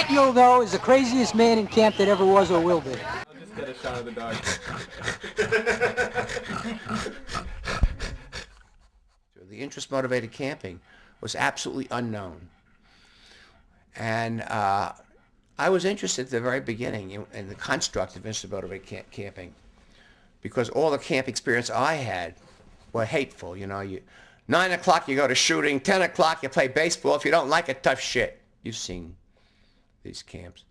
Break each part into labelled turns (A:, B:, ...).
A: That mule, though, is the craziest man in camp that ever was or will be.
B: I'll just get a shot of the dog.
C: The interest-motivated camping was absolutely unknown. And I was interested at the very beginning in the construct of interest-motivated camping, because all the camp experience I had were hateful. You know, 9 o'clock you go to shooting, 10 o'clock you play baseball. If you don't like it, tough shit. You've seen these camps.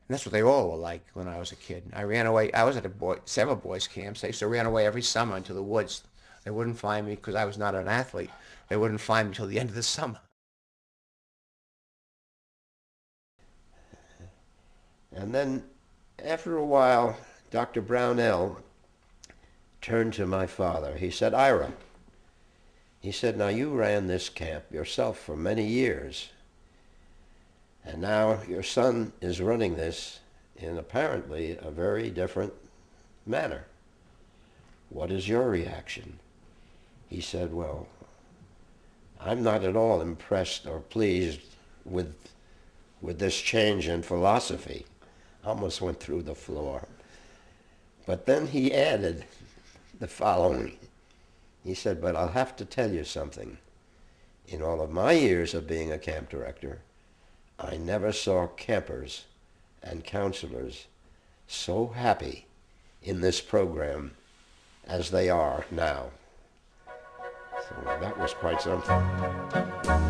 C: And that's what they all were like when I was a kid. I ran away. I was at several boys' camps. I used to run away every summer into the woods. They wouldn't find me because I was not an athlete. They wouldn't find me until the end of the summer.
D: And then, after a while, Dr. Brownell turned to my father. He said, "Ira," he said, "now you ran this camp yourself for many years. And now your son is running this in apparently a very different manner. What is your reaction?" He said, "Well, I'm not at all impressed or pleased with this change in philosophy." Almost went through the floor. But then he added the following. He said, "But I'll have to tell you something. In all of my years of being a camp director, I never saw campers and counselors so happy in this program as they are now." So that was quite something.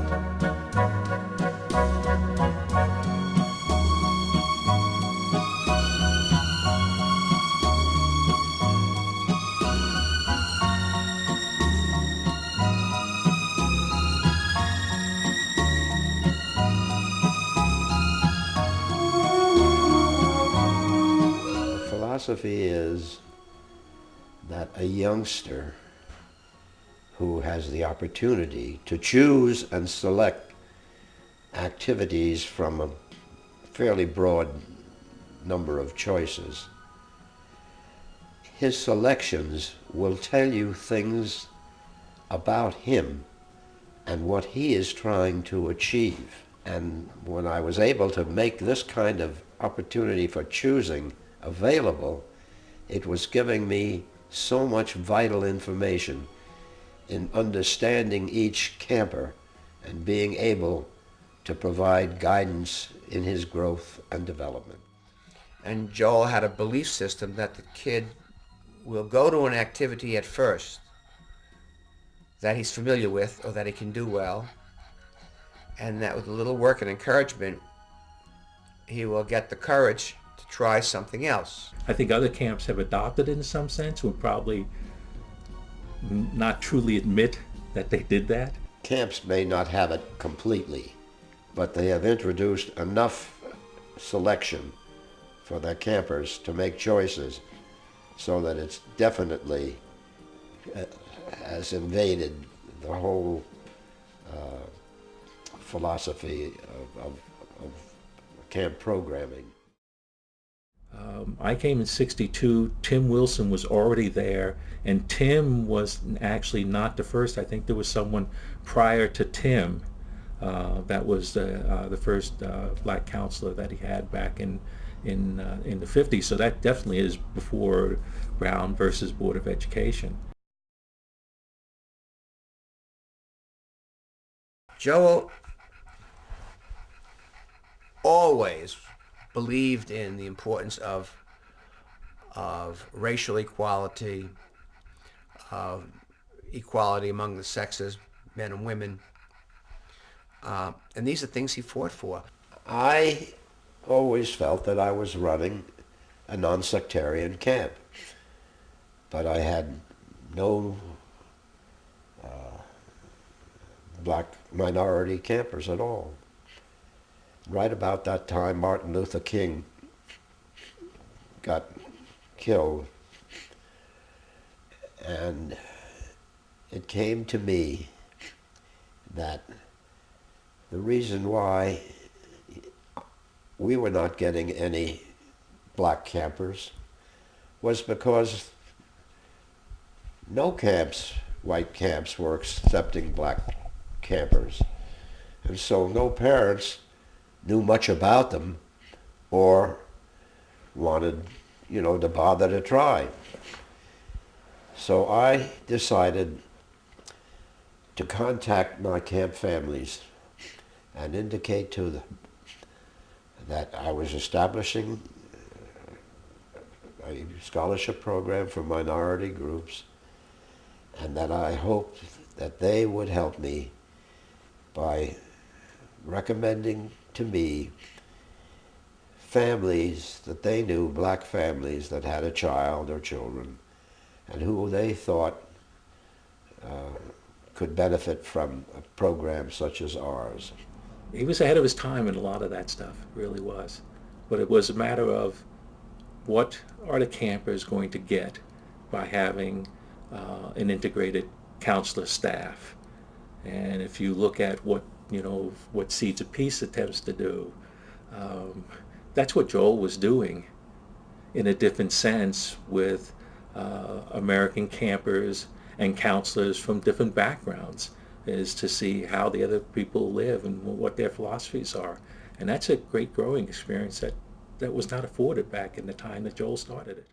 D: Philosophy is that a youngster who has the opportunity to choose and select activities from a fairly broad number of choices, his selections will tell you things about him and what he is trying to achieve. And when I was able to make this kind of opportunity for choosing available, it was giving me so much vital information in understanding each camper and being able to provide guidance in his growth and development.
C: And Joel had a belief system that the kid will go to an activity at first that he's familiar with or that he can do well, and that with a little work and encouragement, he will get the courage to try something else.
E: I think other camps have adopted it in some sense, will probably not truly admit that they did that.
D: Camps may not have it completely, but they have introduced enough selection for their campers to make choices so that it's definitely has invaded the whole philosophy of camp programming.
E: I came in '62. Tim Wilson was already there, and Tim was actually not the first. I think there was someone prior to Tim that was the first black counselor that he had back in the '50s. So that definitely is before Brown versus Board of Education.
C: Joel always believed in the importance of racial equality, of equality among the sexes, men and women, and these are things he fought for.
D: I always felt that I was running a non-sectarian camp, but I had no black minority campers at all. Right about that time, Martin Luther King got killed, and it came to me that the reason why we were not getting any black campers was because no camps, white camps, were accepting black campers. And so no parents knew much about them or wanted, to bother to try. So I decided to contact my camp families and indicate to them that I was establishing a scholarship program for minority groups, and that I hoped that they would help me by recommending to me families that they knew, black families that had a child or children, and who they thought could benefit from a program such as ours.
E: He was ahead of his time in a lot of that stuff, really was. But it was a matter of what are the campers going to get by having an integrated counselor staff. And if you look at what Seeds of Peace attempts to do, that's what Joel was doing in a different sense with American campers and counselors from different backgrounds, is to see how the other people live and what their philosophies are. And that's a great growing experience that was not afforded back in the time that Joel started it.